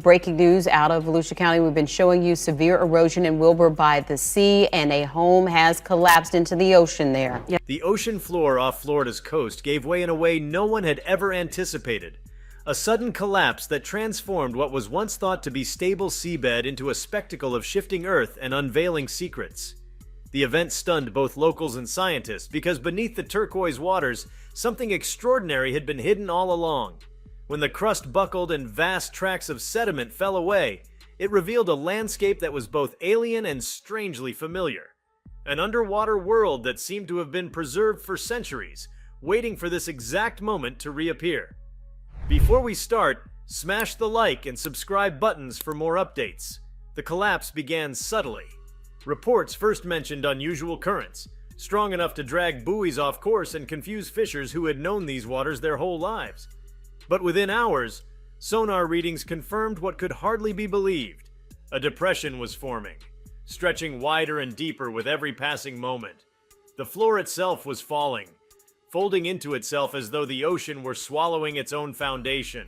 Breaking news out of Volusia County. We've been showing you severe erosion in Wilbur by the sea, and a home has collapsed into the ocean there. The ocean floor off Florida's coast gave way in a way no one had ever anticipated. A sudden collapse that transformed what was once thought to be stable seabed into a spectacle of shifting earth and unveiling secrets. The event stunned both locals and scientists because beneath the turquoise waters, something extraordinary had been hidden all along. When the crust buckled and vast tracts of sediment fell away, it revealed a landscape that was both alien and strangely familiar. An underwater world that seemed to have been preserved for centuries, waiting for this exact moment to reappear. Before we start, smash the like and subscribe buttons for more updates. The collapse began subtly. Reports first mentioned unusual currents, strong enough to drag buoys off course and confuse fishers who had known these waters their whole lives. But within hours, sonar readings confirmed what could hardly be believed. A depression was forming, stretching wider and deeper with every passing moment. The floor itself was falling, folding into itself as though the ocean were swallowing its own foundation.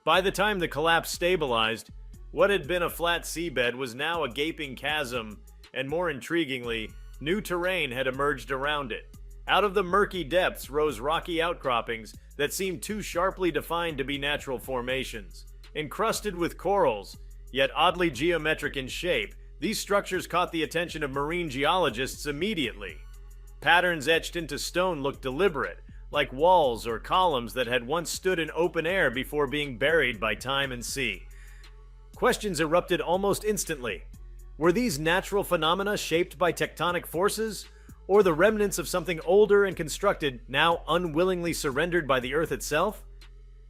By the time the collapse stabilized, what had been a flat seabed was now a gaping chasm, and more intriguingly, new terrain had emerged around it. Out of the murky depths rose rocky outcroppings that seemed too sharply defined to be natural formations. Encrusted with corals, yet oddly geometric in shape, these structures caught the attention of marine geologists immediately. Patterns etched into stone looked deliberate, like walls or columns that had once stood in open air before being buried by time and sea. Questions erupted almost instantly. Were these natural phenomena shaped by tectonic forces, or the remnants of something older and constructed, now unwillingly surrendered by the Earth itself?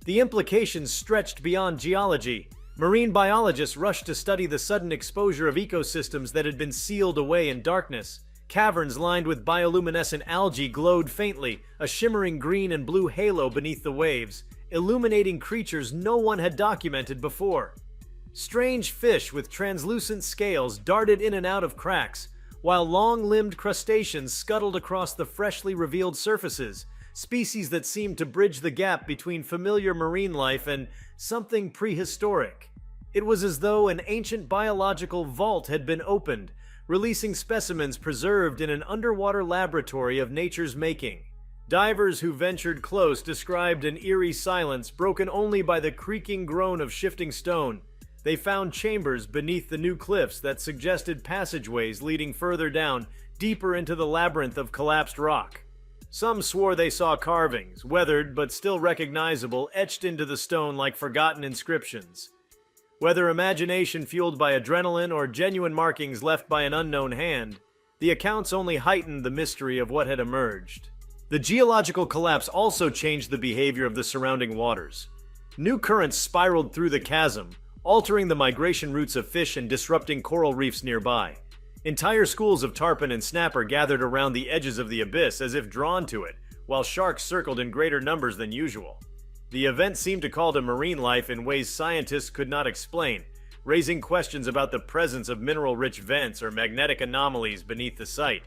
The implications stretched beyond geology. Marine biologists rushed to study the sudden exposure of ecosystems that had been sealed away in darkness. Caverns lined with bioluminescent algae glowed faintly, a shimmering green and blue halo beneath the waves, illuminating creatures no one had documented before. Strange fish with translucent scales darted in and out of cracks, while long-limbed crustaceans scuttled across the freshly revealed surfaces, species that seemed to bridge the gap between familiar marine life and something prehistoric. It was as though an ancient biological vault had been opened, releasing specimens preserved in an underwater laboratory of nature's making. Divers who ventured close described an eerie silence broken only by the creaking groan of shifting stone. They found chambers beneath the new cliffs that suggested passageways leading further down, deeper into the labyrinth of collapsed rock. Some swore they saw carvings, weathered but still recognizable, etched into the stone like forgotten inscriptions. Whether imagination fueled by adrenaline or genuine markings left by an unknown hand, the accounts only heightened the mystery of what had emerged. The geological collapse also changed the behavior of the surrounding waters. New currents spiraled through the chasm, altering the migration routes of fish and disrupting coral reefs nearby. Entire schools of tarpon and snapper gathered around the edges of the abyss as if drawn to it, while sharks circled in greater numbers than usual. The event seemed to call to marine life in ways scientists could not explain, raising questions about the presence of mineral-rich vents or magnetic anomalies beneath the site.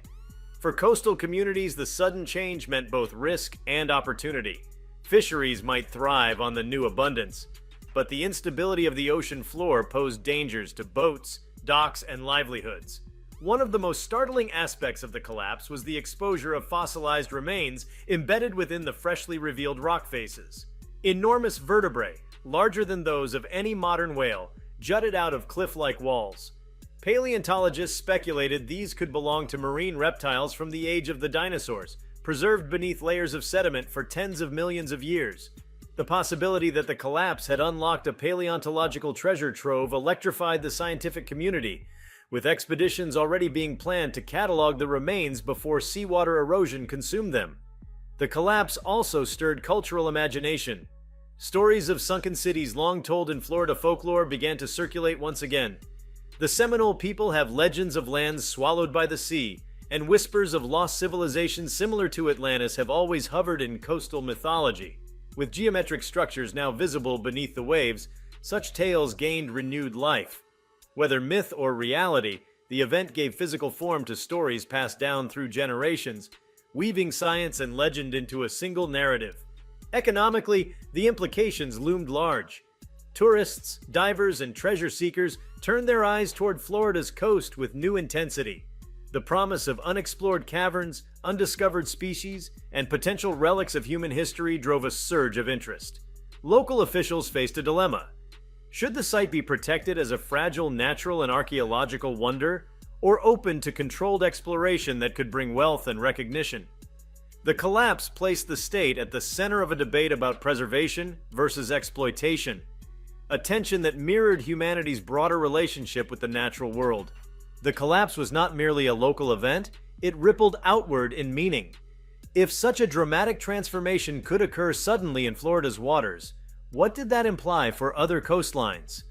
For coastal communities, the sudden change meant both risk and opportunity. Fisheries might thrive on the new abundance, but the instability of the ocean floor posed dangers to boats, docks, and livelihoods. One of the most startling aspects of the collapse was the exposure of fossilized remains embedded within the freshly revealed rock faces. Enormous vertebrae, larger than those of any modern whale, jutted out of cliff-like walls. Paleontologists speculated these could belong to marine reptiles from the age of the dinosaurs, preserved beneath layers of sediment for tens of millions of years. The possibility that the collapse had unlocked a paleontological treasure trove electrified the scientific community, with expeditions already being planned to catalog the remains before seawater erosion consumed them. The collapse also stirred cultural imagination. Stories of sunken cities long told in Florida folklore began to circulate once again. The Seminole people have legends of lands swallowed by the sea, and whispers of lost civilizations similar to Atlantis have always hovered in coastal mythology. With geometric structures now visible beneath the waves, such tales gained renewed life. Whether myth or reality, the event gave physical form to stories passed down through generations, weaving science and legend into a single narrative. Economically, the implications loomed large. Tourists, divers, and treasure seekers turned their eyes toward Florida's coast with new intensity. The promise of unexplored caverns, undiscovered species, and potential relics of human history drove a surge of interest. Local officials faced a dilemma. Should the site be protected as a fragile natural and archaeological wonder, or open to controlled exploration that could bring wealth and recognition? The collapse placed the state at the center of a debate about preservation versus exploitation, a tension that mirrored humanity's broader relationship with the natural world. The collapse was not merely a local event, it rippled outward in meaning. If such a dramatic transformation could occur suddenly in Florida's waters, what did that imply for other coastlines?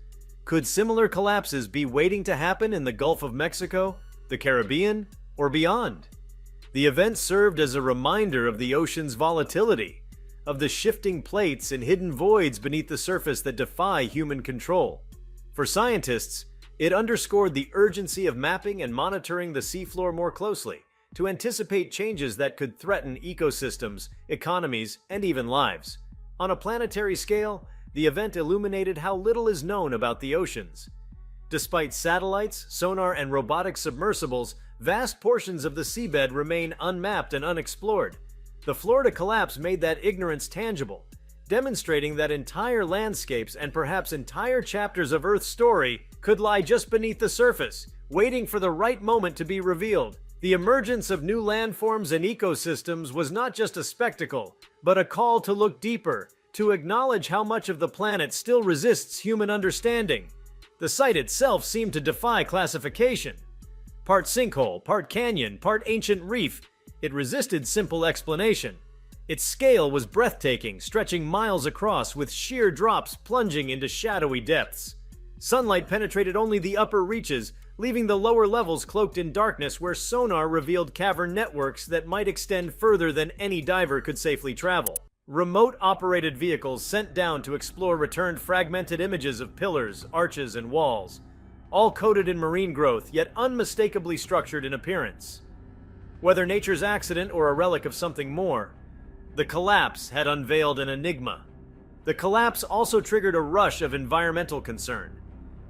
Could similar collapses be waiting to happen in the Gulf of Mexico, the Caribbean, or beyond? The event served as a reminder of the ocean's volatility, of the shifting plates and hidden voids beneath the surface that defy human control. For scientists, it underscored the urgency of mapping and monitoring the seafloor more closely to anticipate changes that could threaten ecosystems, economies, and even lives. On a planetary scale, the event illuminated how little is known about the oceans. Despite satellites, sonar, and robotic submersibles, vast portions of the seabed remain unmapped and unexplored. The Florida collapse made that ignorance tangible, demonstrating that entire landscapes and perhaps entire chapters of Earth's story could lie just beneath the surface, waiting for the right moment to be revealed. The emergence of new landforms and ecosystems was not just a spectacle, but a call to look deeper, to acknowledge how much of the planet still resists human understanding. The site itself seemed to defy classification. Part sinkhole, part canyon, part ancient reef, it resisted simple explanation. Its scale was breathtaking, stretching miles across with sheer drops plunging into shadowy depths. Sunlight penetrated only the upper reaches, leaving the lower levels cloaked in darkness where sonar revealed cavern networks that might extend further than any diver could safely travel. Remote-operated vehicles sent down to explore returned fragmented images of pillars, arches, and walls, all coated in marine growth, yet unmistakably structured in appearance. Whether nature's accident or a relic of something more, the collapse had unveiled an enigma. The collapse also triggered a rush of environmental concern.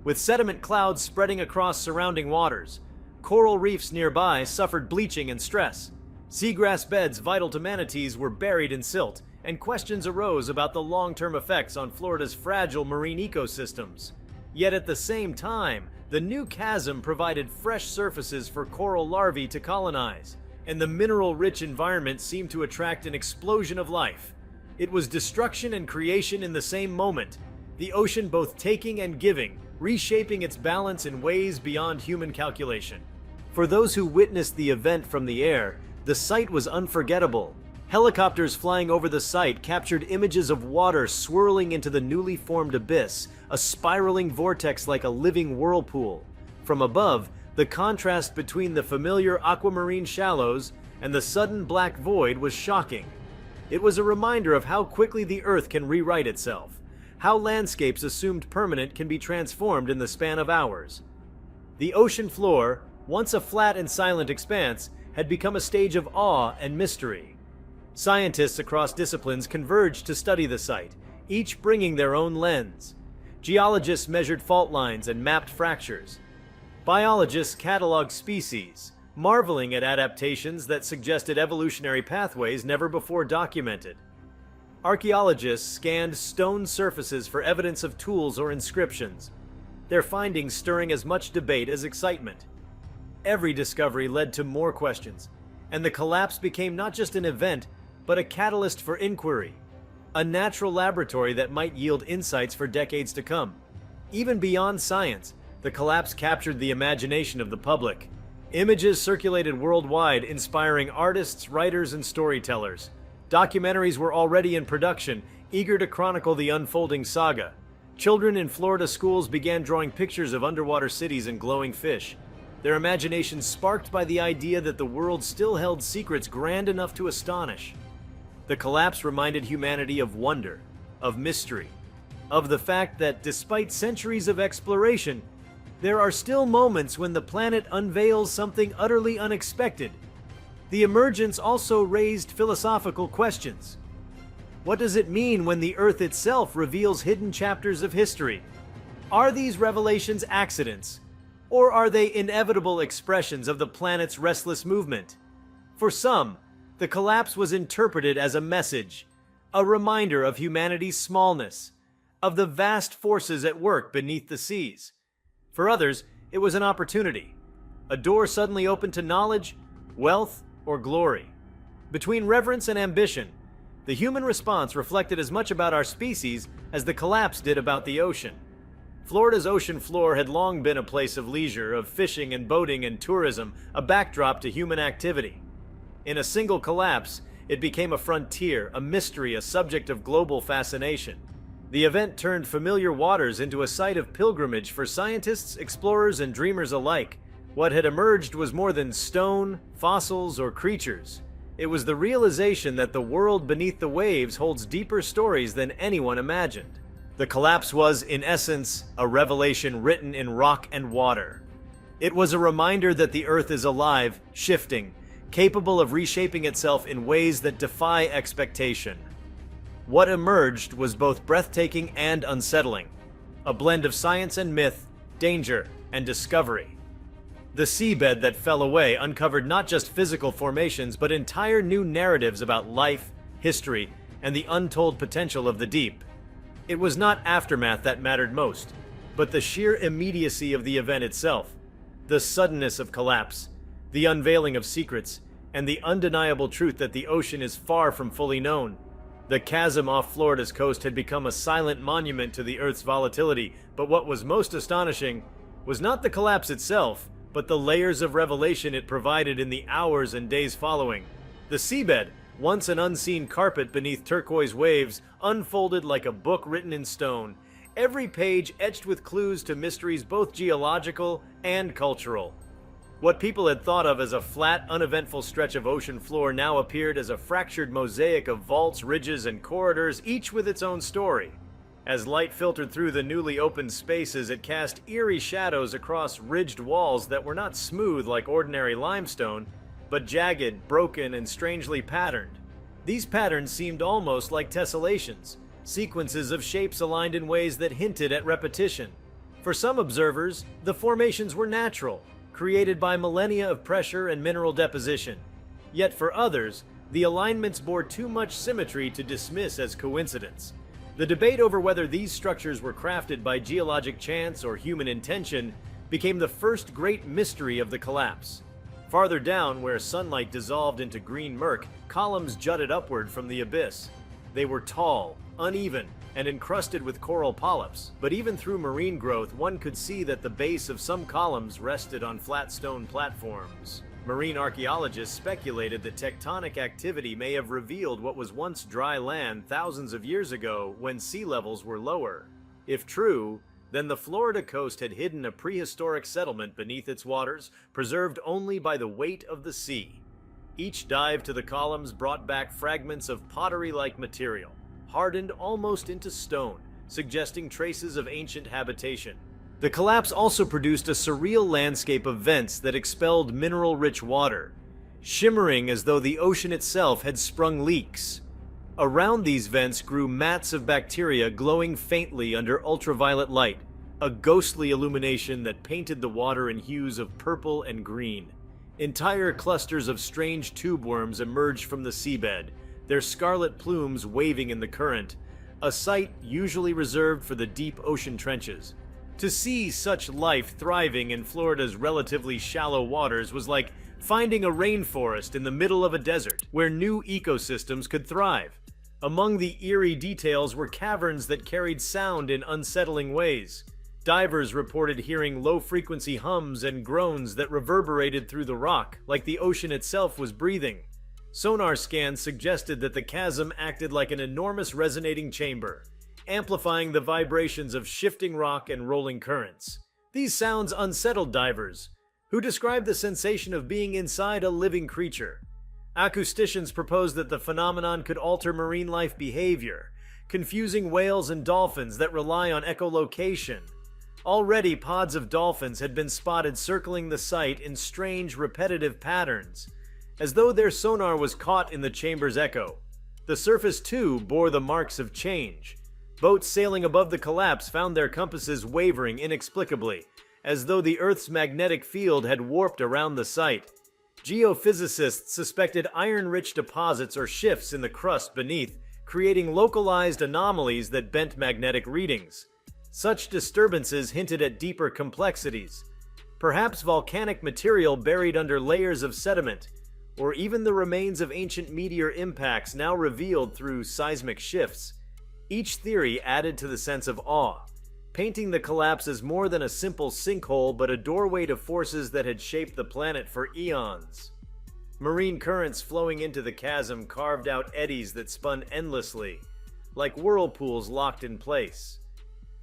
With sediment clouds spreading across surrounding waters, coral reefs nearby suffered bleaching and stress. Seagrass beds vital to manatees were buried in silt, and questions arose about the long-term effects on Florida's fragile marine ecosystems. Yet at the same time, the new chasm provided fresh surfaces for coral larvae to colonize, and the mineral-rich environment seemed to attract an explosion of life. It was destruction and creation in the same moment, the ocean both taking and giving, reshaping its balance in ways beyond human calculation. For those who witnessed the event from the air, the sight was unforgettable. Helicopters flying over the site captured images of water swirling into the newly formed abyss, a spiraling vortex like a living whirlpool. From above, the contrast between the familiar aquamarine shallows and the sudden black void was shocking. It was a reminder of how quickly the Earth can rewrite itself, how landscapes assumed permanent can be transformed in the span of hours. The ocean floor, once a flat and silent expanse, had become a stage of awe and mystery. Scientists across disciplines converged to study the site, each bringing their own lens. Geologists measured fault lines and mapped fractures. Biologists cataloged species, marveling at adaptations that suggested evolutionary pathways never before documented. Archaeologists scanned stone surfaces for evidence of tools or inscriptions, their findings stirring as much debate as excitement. Every discovery led to more questions, and the collapse became not just an event, but a catalyst for inquiry, a natural laboratory that might yield insights for decades to come. Even beyond science, the collapse captured the imagination of the public. Images circulated worldwide, inspiring artists, writers, and storytellers. Documentaries were already in production, eager to chronicle the unfolding saga. Children in Florida schools began drawing pictures of underwater cities and glowing fish, their imaginations sparked by the idea that the world still held secrets grand enough to astonish. The collapse reminded humanity of wonder, of mystery, of the fact that despite centuries of exploration, there are still moments when the planet unveils something utterly unexpected. The emergence also raised philosophical questions. What does it mean when the Earth itself reveals hidden chapters of history? Are these revelations accidents, or are they inevitable expressions of the planet's restless movement? For some, the collapse was interpreted as a message, a reminder of humanity's smallness, of the vast forces at work beneath the seas. For others, it was an opportunity, a door suddenly opened to knowledge, wealth, or glory. Between reverence and ambition, the human response reflected as much about our species as the collapse did about the ocean. Florida's ocean floor had long been a place of leisure, of fishing and boating and tourism, a backdrop to human activity. In a single collapse, it became a frontier, a mystery, a subject of global fascination. The event turned familiar waters into a site of pilgrimage for scientists, explorers, and dreamers alike. What had emerged was more than stone, fossils, or creatures. It was the realization that the world beneath the waves holds deeper stories than anyone imagined. The collapse was, in essence, a revelation written in rock and water. It was a reminder that the Earth is alive, shifting, capable of reshaping itself in ways that defy expectation. What emerged was both breathtaking and unsettling, a blend of science and myth, danger and discovery. The seabed that fell away uncovered not just physical formations, but entire new narratives about life, history, and the untold potential of the deep. It was not aftermath that mattered most, but the sheer immediacy of the event itself, the suddenness of collapse, the unveiling of secrets, and the undeniable truth that the ocean is far from fully known. The chasm off Florida's coast had become a silent monument to the Earth's volatility, but what was most astonishing was not the collapse itself, but the layers of revelation it provided in the hours and days following. The seabed, once an unseen carpet beneath turquoise waves, unfolded like a book written in stone, every page etched with clues to mysteries both geological and cultural. What people had thought of as a flat, uneventful stretch of ocean floor now appeared as a fractured mosaic of vaults, ridges, and corridors, each with its own story. As light filtered through the newly opened spaces, it cast eerie shadows across ridged walls that were not smooth like ordinary limestone, but jagged, broken, and strangely patterned. These patterns seemed almost like tessellations, sequences of shapes aligned in ways that hinted at repetition. For some observers, the formations were natural, created by millennia of pressure and mineral deposition. Yet for others, the alignments bore too much symmetry to dismiss as coincidence. The debate over whether these structures were crafted by geologic chance or human intention became the first great mystery of the collapse. Farther down, where sunlight dissolved into green murk, columns jutted upward from the abyss. They were tall, uneven, and encrusted with coral polyps, but even through marine growth, one could see that the base of some columns rested on flat stone platforms. Marine archaeologists speculated that tectonic activity may have revealed what was once dry land thousands of years ago when sea levels were lower. If true, then the Florida coast had hidden a prehistoric settlement beneath its waters, preserved only by the weight of the sea. Each dive to the columns brought back fragments of pottery-like material, hardened almost into stone, suggesting traces of ancient habitation. The collapse also produced a surreal landscape of vents that expelled mineral-rich water, shimmering as though the ocean itself had sprung leaks. Around these vents grew mats of bacteria glowing faintly under ultraviolet light, a ghostly illumination that painted the water in hues of purple and green. Entire clusters of strange tube worms emerged from the seabed, their scarlet plumes waving in the current, a sight usually reserved for the deep ocean trenches. To see such life thriving in Florida's relatively shallow waters was like finding a rainforest in the middle of a desert, where new ecosystems could thrive. Among the eerie details were caverns that carried sound in unsettling ways. Divers reported hearing low-frequency hums and groans that reverberated through the rock, like the ocean itself was breathing. Sonar scans suggested that the chasm acted like an enormous resonating chamber, amplifying the vibrations of shifting rock and rolling currents. These sounds unsettled divers, who described the sensation of being inside a living creature. Acousticians proposed that the phenomenon could alter marine life behavior, confusing whales and dolphins that rely on echolocation. Already, pods of dolphins had been spotted circling the site in strange, repetitive patterns, as though their sonar was caught in the chamber's echo. The surface too bore the marks of change. Boats sailing above the collapse found their compasses wavering inexplicably, as though the Earth's magnetic field had warped around the site. Geophysicists suspected iron-rich deposits or shifts in the crust beneath, creating localized anomalies that bent magnetic readings. Such disturbances hinted at deeper complexities, perhaps volcanic material buried under layers of sediment, or even the remains of ancient meteor impacts now revealed through seismic shifts. Each theory added to the sense of awe, painting the collapse as more than a simple sinkhole but a doorway to forces that had shaped the planet for eons. Marine currents flowing into the chasm carved out eddies that spun endlessly, like whirlpools locked in place.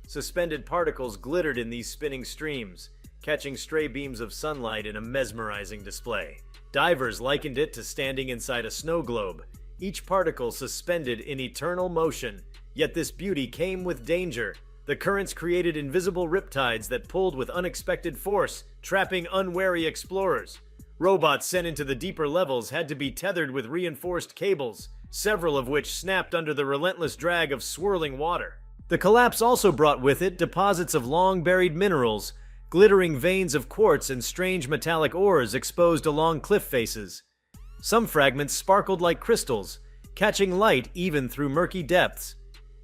Suspended particles glittered in these spinning streams, catching stray beams of sunlight in a mesmerizing display. Divers likened it to standing inside a snow globe, each particle suspended in eternal motion. Yet this beauty came with danger. The currents created invisible riptides that pulled with unexpected force, trapping unwary explorers. Robots sent into the deeper levels had to be tethered with reinforced cables, several of which snapped under the relentless drag of swirling water. The collapse also brought with it deposits of long-buried minerals, glittering veins of quartz and strange metallic ores exposed along cliff faces. Some fragments sparkled like crystals, catching light even through murky depths.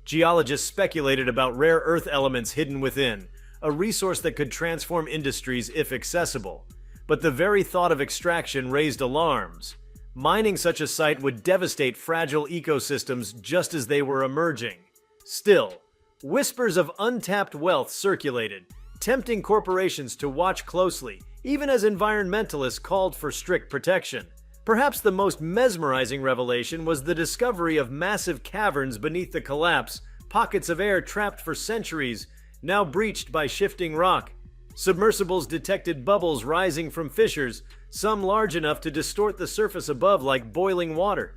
Geologists speculated about rare earth elements hidden within, a resource that could transform industries if accessible. But the very thought of extraction raised alarms. Mining such a site would devastate fragile ecosystems just as they were emerging. Still, whispers of untapped wealth circulated, tempting corporations to watch closely, even as environmentalists called for strict protection. Perhaps the most mesmerizing revelation was the discovery of massive caverns beneath the collapse, pockets of air trapped for centuries, now breached by shifting rock. Submersibles detected bubbles rising from fissures, some large enough to distort the surface above like boiling water.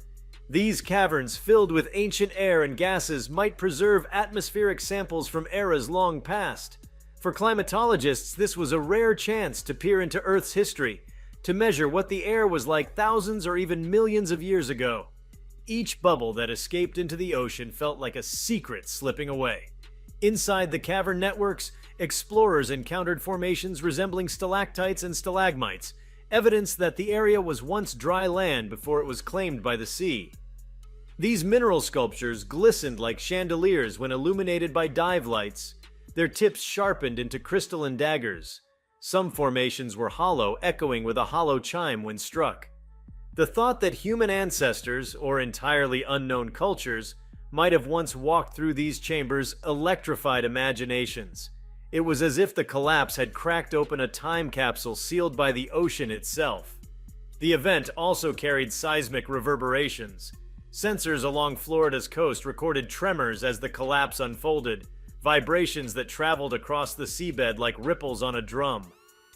These caverns, filled with ancient air and gases, might preserve atmospheric samples from eras long past. For climatologists, this was a rare chance to peer into Earth's history, to measure what the air was like thousands or even millions of years ago. Each bubble that escaped into the ocean felt like a secret slipping away. Inside the cavern networks, explorers encountered formations resembling stalactites and stalagmites, evidence that the area was once dry land before it was claimed by the sea. These mineral sculptures glistened like chandeliers when illuminated by dive lights, their tips sharpened into crystalline daggers. Some formations were hollow, echoing with a hollow chime when struck. The thought that human ancestors, or entirely unknown cultures, might have once walked through these chambers electrified imaginations. It was as if the collapse had cracked open a time capsule sealed by the ocean itself. The event also carried seismic reverberations. Sensors along Florida's coast recorded tremors as the collapse unfolded, vibrations that traveled across the seabed like ripples on a drum.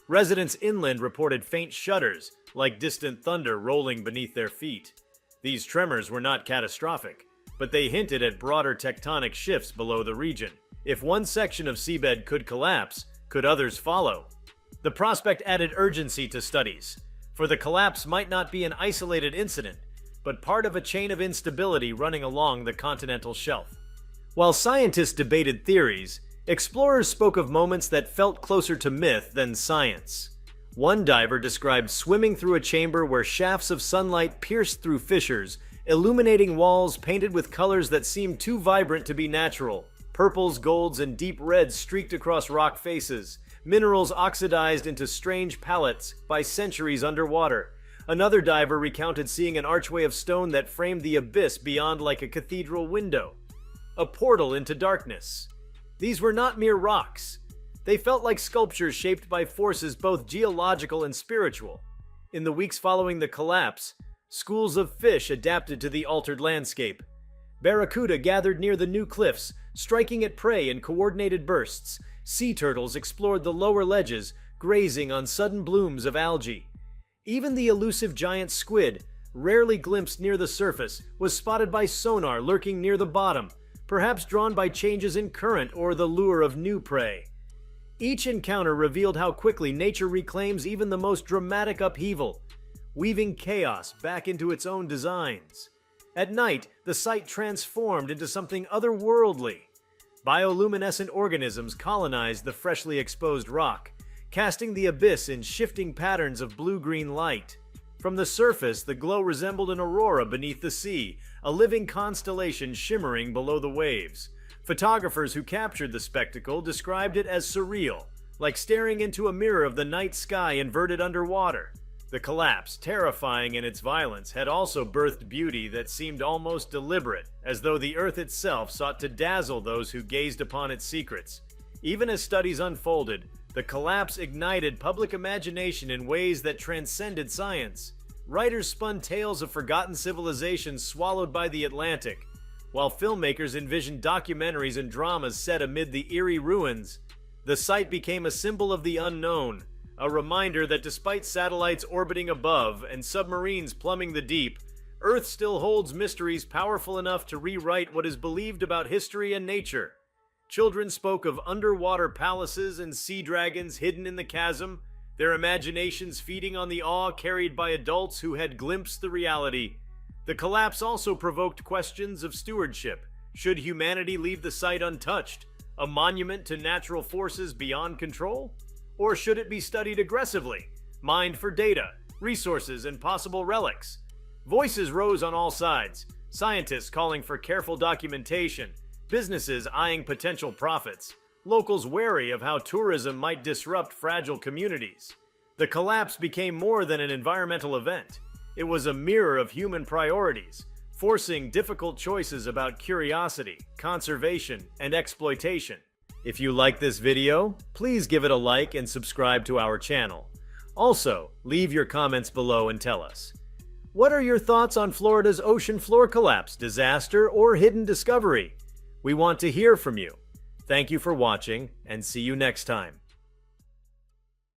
Residents inland reported faint shudders, like distant thunder rolling beneath their feet. These tremors were not catastrophic, but they hinted at broader tectonic shifts below the region. If one section of seabed could collapse, could others follow? The prospect added urgency to studies, for the collapse might not be an isolated incident, but part of a chain of instability running along the continental shelf. While scientists debated theories, explorers spoke of moments that felt closer to myth than science. One diver described swimming through a chamber where shafts of sunlight pierced through fissures, illuminating walls painted with colors that seemed too vibrant to be natural. Purples, golds, and deep reds streaked across rock faces, minerals oxidized into strange palettes by centuries underwater. Another diver recounted seeing an archway of stone that framed the abyss beyond like a cathedral window, a portal into darkness. These were not mere rocks. They felt like sculptures shaped by forces both geological and spiritual. In the weeks following the collapse, schools of fish adapted to the altered landscape. Barracuda gathered near the new cliffs, striking at prey in coordinated bursts. Sea turtles explored the lower ledges, grazing on sudden blooms of algae. Even the elusive giant squid, rarely glimpsed near the surface, was spotted by sonar lurking near the bottom, perhaps drawn by changes in current or the lure of new prey. Each encounter revealed how quickly nature reclaims even the most dramatic upheaval, weaving chaos back into its own designs. At night, the site transformed into something otherworldly. Bioluminescent organisms colonized the freshly exposed rock, casting the abyss in shifting patterns of blue-green light. From the surface, the glow resembled an aurora beneath the sea, a living constellation shimmering below the waves. Photographers who captured the spectacle described it as surreal, like staring into a mirror of the night sky inverted underwater. The collapse, terrifying in its violence, had also birthed beauty that seemed almost deliberate, as though the Earth itself sought to dazzle those who gazed upon its secrets. Even as studies unfolded, the collapse ignited public imagination in ways that transcended science. Writers spun tales of forgotten civilizations swallowed by the Atlantic, while filmmakers envisioned documentaries and dramas set amid the eerie ruins. The site became a symbol of the unknown, a reminder that despite satellites orbiting above and submarines plumbing the deep, Earth still holds mysteries powerful enough to rewrite what is believed about history and nature. Children spoke of underwater palaces and sea dragons hidden in the chasm, their imaginations feeding on the awe carried by adults who had glimpsed the reality. The collapse also provoked questions of stewardship. Should humanity leave the site untouched, a monument to natural forces beyond control? Or should it be studied aggressively, mined for data, resources, and possible relics? Voices rose on all sides, scientists calling for careful documentation, businesses eyeing potential profits, locals wary of how tourism might disrupt fragile communities. The collapse became more than an environmental event. It was a mirror of human priorities, forcing difficult choices about curiosity, conservation, and exploitation. If you like this video, please give it a like and subscribe to our channel. Also, leave your comments below and tell us. What are your thoughts on Florida's ocean floor collapse, disaster, or hidden discovery? We want to hear from you. Thank you for watching, and see you next time.